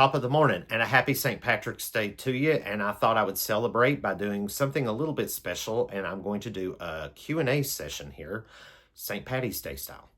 Top of the morning and a happy St. Patrick's Day to you. And I thought I would celebrate by doing something a little bit special. And I'm going to do a Q&A session here, St. Patty's Day style.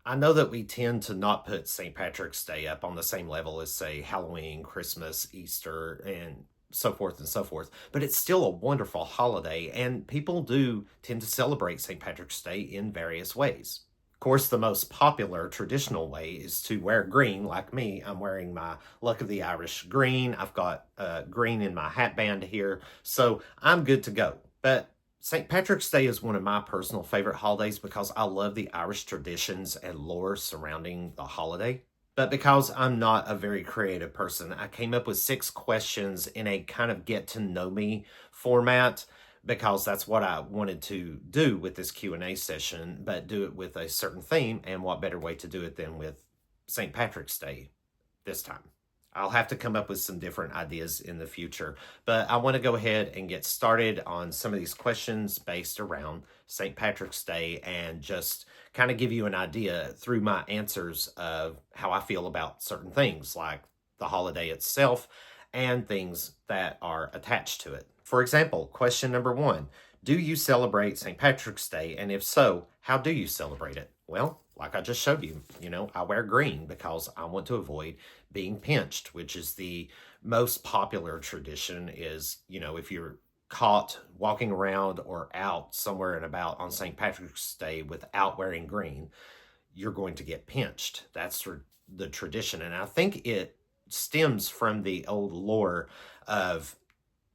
I know that we tend to not put St. Patrick's Day up on the same level as, say, Halloween, Christmas, Easter, and so forth and so forth, but it's still a wonderful holiday, and people do tend to celebrate St. Patrick's Day in various ways. Of course, the most popular traditional way is to wear green, like me. I'm wearing my Luck of the Irish green. I've got green in my hat band here, so I'm good to go. But St. Patrick's Day is one of my personal favorite holidays because I love the Irish traditions and lore surrounding the holiday. But because I'm not a very creative person, I came up with 6 questions in a kind of get to know me format because that's what I wanted to do with this Q&A session, but do it with a certain theme, and what better way to do it than with St. Patrick's Day this time. I'll have to come up with some different ideas in the future, but I want to go ahead and get started on some of these questions based around St. Patrick's Day and just kind of give you an idea through my answers of how I feel about certain things like the holiday itself and things that are attached to it. For example, question number 1, do you celebrate St. Patrick's Day? And if so, how do you celebrate it? Well, like I just showed you, I wear green because I want to avoid being pinched, which is the most popular tradition is, if you're caught walking around or out somewhere and about on St. Patrick's Day without wearing green, you're going to get pinched. That's the tradition. And I think it stems from the old lore of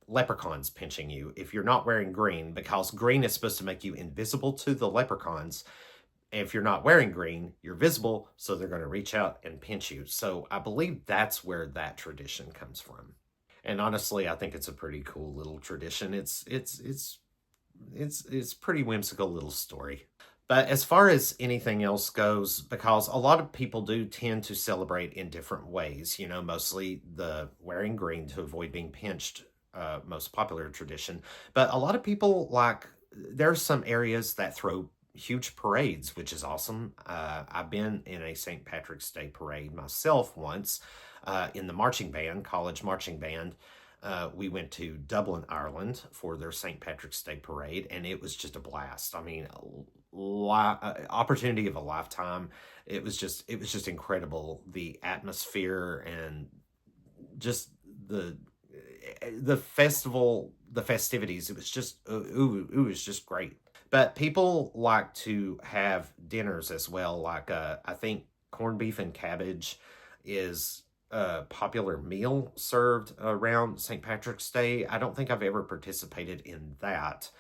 leprechauns pinching you if you're not wearing green, because green is supposed to make you invisible to the leprechauns. If you're not wearing green, you're visible, so they're going to reach out and pinch you. So I believe that's where that tradition comes from. And honestly, I think it's a pretty cool little tradition. It's pretty whimsical little story. But as far as anything else goes, because a lot of people do tend to celebrate in different ways, mostly the wearing green to avoid being pinched, most popular tradition. But a lot of people there's some areas that throw huge parades, which is awesome. I've been in a St. Patrick's Day parade myself once in the marching band, college marching band. We went to Dublin, Ireland for their St. Patrick's Day parade, and it was just a blast. I mean, opportunity of a lifetime. It was just incredible. The atmosphere and just the festival, the festivities. It was just, it was just great. But people like to have dinners as well. I think corned beef and cabbage is a popular meal served around St. Patrick's Day. I don't think I've ever participated in that.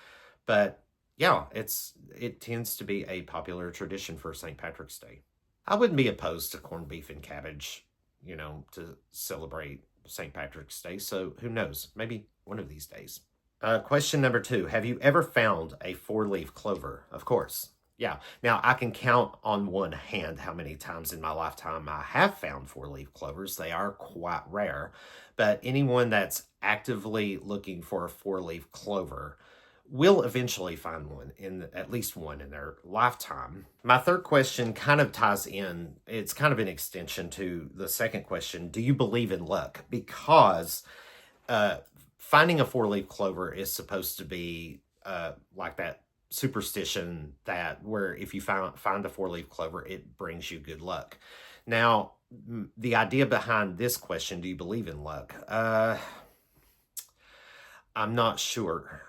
But yeah, it tends to be a popular tradition for St. Patrick's Day. I wouldn't be opposed to corned beef and cabbage, to celebrate St. Patrick's Day. So who knows? Maybe one of these days. Question number 2, have you ever found a 4-leaf clover? Of course. Yeah. Now, I can count on one hand how many times in my lifetime I have found 4-leaf clovers. They are quite rare. But anyone that's actively looking for a 4-leaf clover will eventually find one, at least one in their lifetime. My third question kind of ties in. It's kind of an extension to the second question. Do you believe in luck? Because finding a 4-leaf clover is supposed to be like that superstition that where if you find a 4-leaf clover, it brings you good luck. Now, the idea behind this question, do you believe in luck? I'm not sure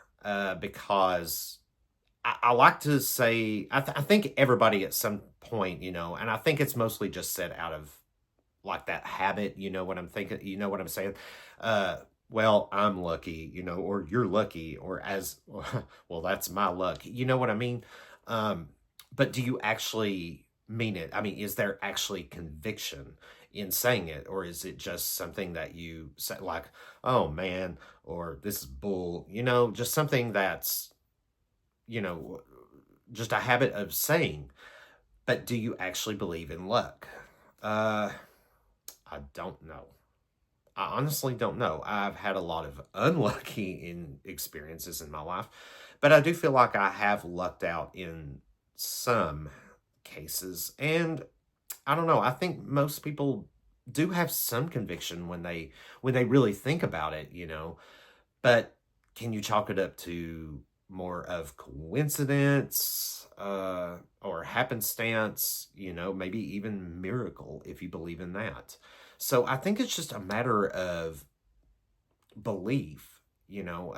because I like to say, I think everybody at some point, and I think it's mostly just said out of like that habit, what I'm thinking, what I'm saying? Well, I'm lucky, or you're lucky, or well, that's my luck. You know what I mean? But do you actually mean it? I mean, is there actually conviction in saying it? Or is it just something that you say like, oh man, or this is bull, just something that's, just a habit of saying. But do you actually believe in luck? I don't know. I honestly don't know. I've had a lot of unlucky experiences in my life, But I do feel like I have lucked out in some cases. And I don't know, I think most people do have some conviction when they really think about it, you know. But can you chalk it up to more of coincidence, or happenstance, you know, maybe even miracle if you believe in that? So I think it's just a matter of belief, you know.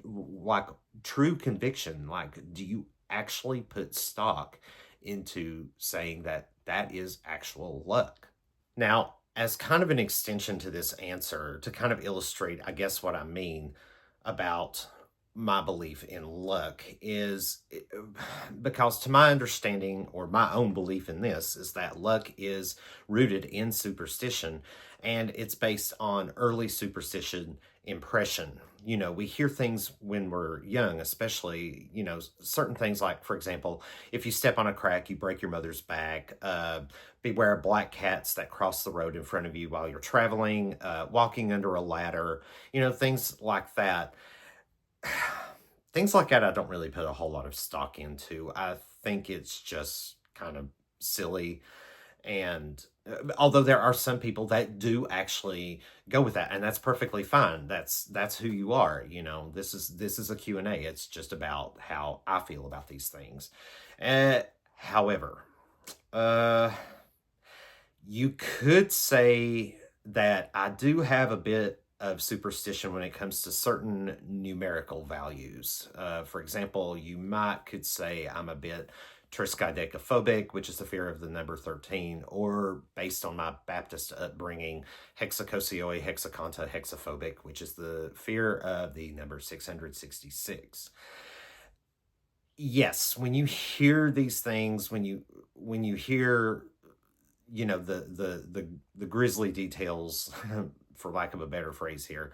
Like true conviction. Like, do you actually put stock into saying that that is actual luck? Now, as kind of an extension to this answer, to kind of illustrate, I guess, what I mean about my belief in luck is because, to my understanding, or my own belief in this, is that luck is rooted in superstition, and it's based on early superstition impression. You know, we hear things when we're young, especially, you know, certain things like, for example, if you step on a crack, you break your mother's back. Beware of black cats that cross the road in front of you while you're traveling, walking under a ladder, you know, things like that. Things like that I don't really put a whole lot of stock into. I think it's just kind of silly. And although there are some people that do actually go with that, and that's perfectly fine. That's who you are. You know, this is a Q&A. It's just about how I feel about these things. However, uh, you could say that I do have a bit of superstition when it comes to certain numerical values. For example, you could say I'm a bit triskaidekaphobic, which is the fear of the number 13, or based on my Baptist upbringing, hexacosioi hexaconta hexaphobic, which is the fear of the number 666. Yes, when you hear these things, when you hear, you know, the grisly details, for lack of a better phrase here,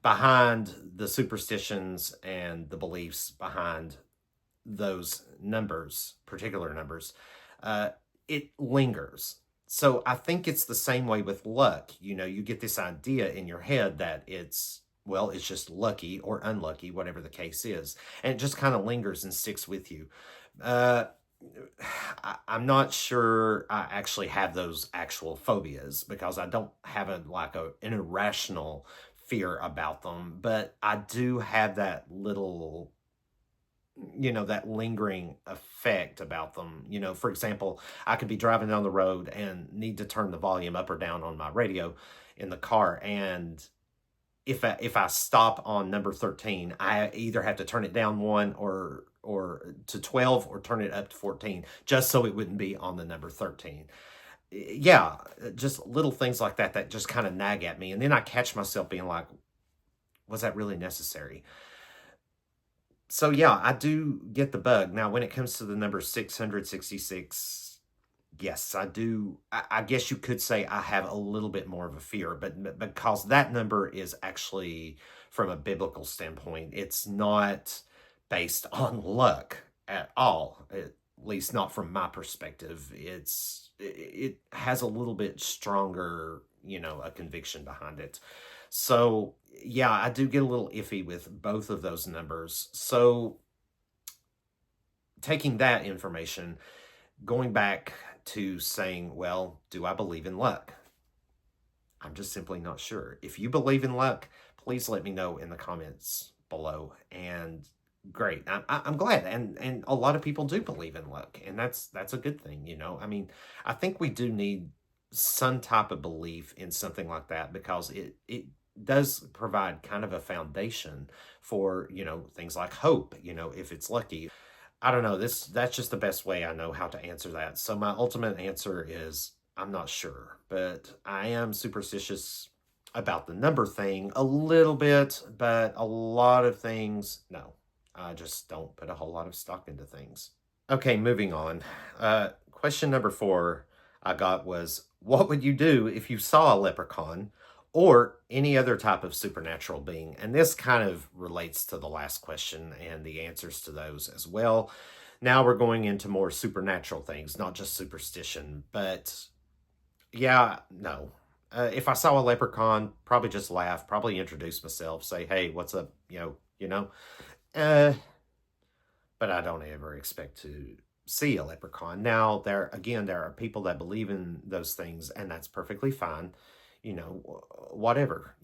behind the superstitions and the beliefs behind those numbers, particular numbers, uh, it lingers. So I think it's the same way with luck. You know, you get this idea in your head that it's, well, it's just lucky or unlucky, whatever the case is. And it just kind of lingers and sticks with you. Uh, I'm not sure I actually have those actual phobias because I don't have an irrational fear about them, but I do have that little, you know, that lingering effect about them. You know, for example, I could be driving down the road and need to turn the volume up or down on my radio in the car, and if I stop on number 13, I either have to turn it down one or to 12 or turn it up to 14 just so it wouldn't be on the number 13. Yeah, just little things like that that just kind of nag at me, and then I catch myself being like, was that really necessary? So yeah, I do get the bug. Now, when it comes to the number 666, yes, I do. I guess you could say I have a little bit more of a fear, but because that number is actually, from a biblical standpoint, it's not based on luck at all. At least not from my perspective. It has a little bit stronger, you know, a conviction behind it. So yeah, I do get a little iffy with both of those numbers. So taking that information, going back to saying, well, do I believe in luck? I'm just simply not sure. If you believe in luck, please let me know in the comments below. And great, I'm glad. And a lot of people do believe in luck, and that's a good thing, you know. I mean, I think we do need some type of belief in something like that because it does provide kind of a foundation for, you know, things like hope, you know, if it's lucky. I don't know. That's just the best way I know how to answer that. So my ultimate answer is I'm not sure, but I am superstitious about the number thing a little bit, but a lot of things, no. I just don't put a whole lot of stock into things. Okay, moving on. Question number 4 I got was, what would you do if you saw a leprechaun or any other type of supernatural being? And this kind of relates to the last question and the answers to those as well. Now we're going into more supernatural things, not just superstition. But yeah, no. If I saw a leprechaun, probably just laugh, probably introduce myself, say, "Hey, what's up?" You know. Uh, but I don't ever expect to see a leprechaun. Now, there are people that believe in those things, and that's perfectly fine. Whatever.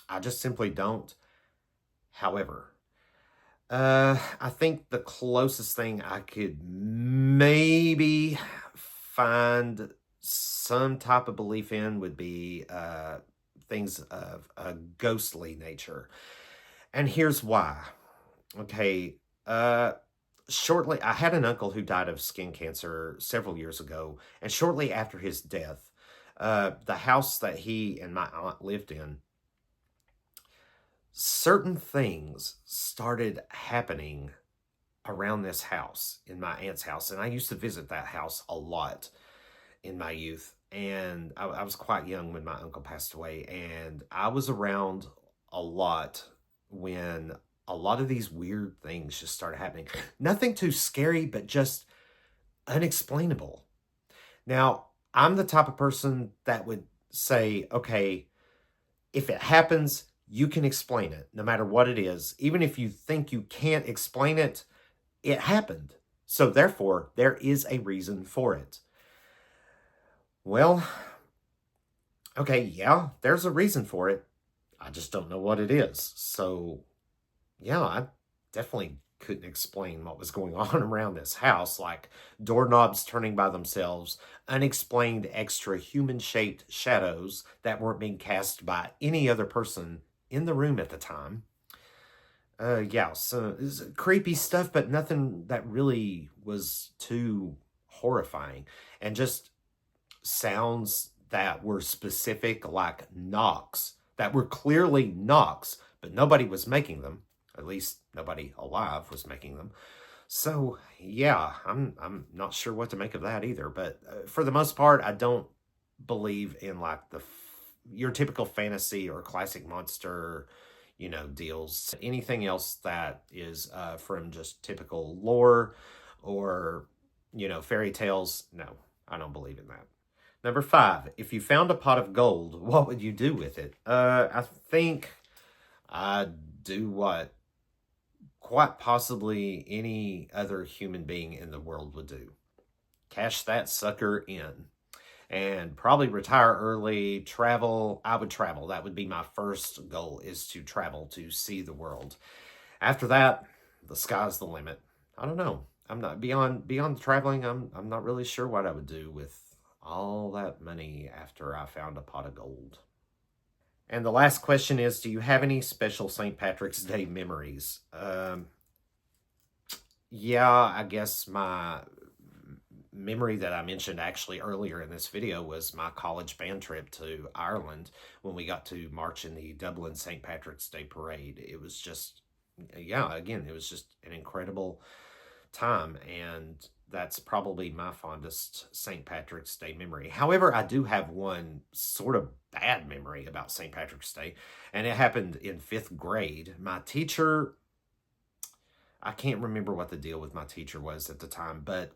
I just simply don't. However, I think the closest thing I could maybe find some type of belief in would be things of a ghostly nature. And here's why. Okay, uh, shortly, I had an uncle who died of skin cancer several years ago, and shortly after his death, the house that he and my aunt lived in, certain things started happening around this house, in my aunt's house. And I used to visit that house a lot in my youth. And I was quite young when my uncle passed away. And I was around a lot when a lot of these weird things just started happening. Nothing too scary, but just unexplainable. Now, I'm the type of person that would say, okay, if it happens, you can explain it no matter what it is. Even if you think you can't explain it, it happened. So therefore, there is a reason for it. Well, okay, yeah, there's a reason for it. I just don't know what it is. So, yeah, I definitely couldn't explain what was going on around this house, like doorknobs turning by themselves, unexplained extra human-shaped shadows that weren't being cast by any other person in the room at the time. Yeah, so it's creepy stuff, but nothing that really was too horrifying. And just sounds that were specific, like knocks, that were clearly knocks, but nobody was making them. At least nobody alive was making them. So yeah, I'm not sure what to make of that either. But for the most part, I don't believe in like your typical fantasy or classic monster, deals. Anything else that is from just typical lore or fairy tales, no, I don't believe in that. Number 5, if you found a pot of gold, what would you do with it? I think I'd do what quite possibly any other human being in the world would do. Cash that sucker in and probably retire early, travel. I would travel. That would be my first goal, is to travel, to see the world. After that, the sky's the limit. I don't know. I'm not beyond traveling. I'm not really sure what I would do with all that money after I found a pot of gold. And the last question is, do you have any special St. Patrick's Day memories? Yeah, I guess my memory that I mentioned actually earlier in this video was my college band trip to Ireland when we got to march in the Dublin St. Patrick's Day Parade. It was just, yeah, again, it was just an incredible time, and that's probably my fondest St. Patrick's Day memory. However, I do have one sort of bad memory about St. Patrick's Day, and it happened in 5th grade. My teacher, I can't remember what the deal with my teacher was at the time, but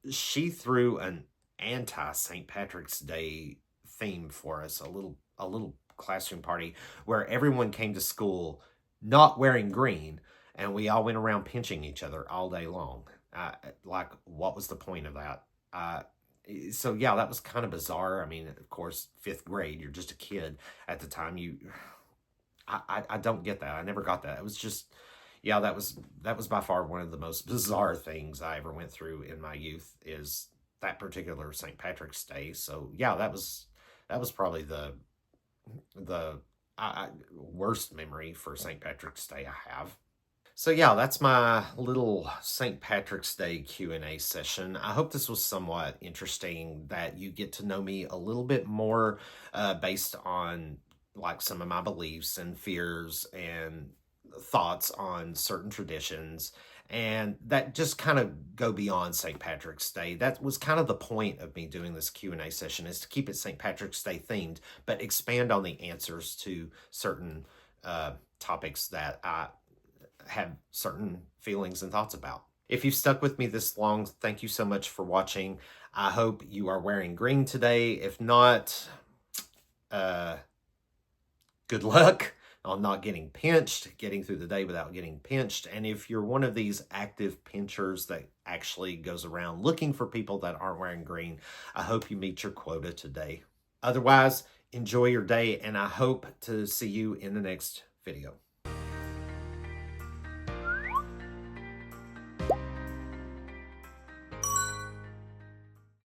she threw an anti St. Patrick's Day theme for us, a little classroom party where everyone came to school not wearing green, and we all went around pinching each other all day long. Like, what was the point of that? So yeah, that was kind of bizarre. I mean, of course, 5th grade, you're just a kid at the time. I don't get that. I never got that. It was just, yeah, that was by far one of the most bizarre things I ever went through in my youth, is that particular St. Patrick's Day. So yeah, that was probably the worst memory for St. Patrick's Day I have. So yeah, that's my little St. Patrick's Day Q&A session. I hope this was somewhat interesting, that you get to know me a little bit more based on like some of my beliefs and fears and thoughts on certain traditions, and that just kind of go beyond St. Patrick's Day. That was kind of the point of me doing this Q&A session, is to keep it St. Patrick's Day themed, but expand on the answers to certain topics that I have certain feelings and thoughts about. If you've stuck with me this long, thank you so much for watching. I hope you are wearing green today. If not, good luck. on not getting pinched, getting through the day without getting pinched. And if you're one of these active pinchers that actually goes around looking for people that aren't wearing green, I hope you meet your quota today. Otherwise, enjoy your day, and I hope to see you in the next video.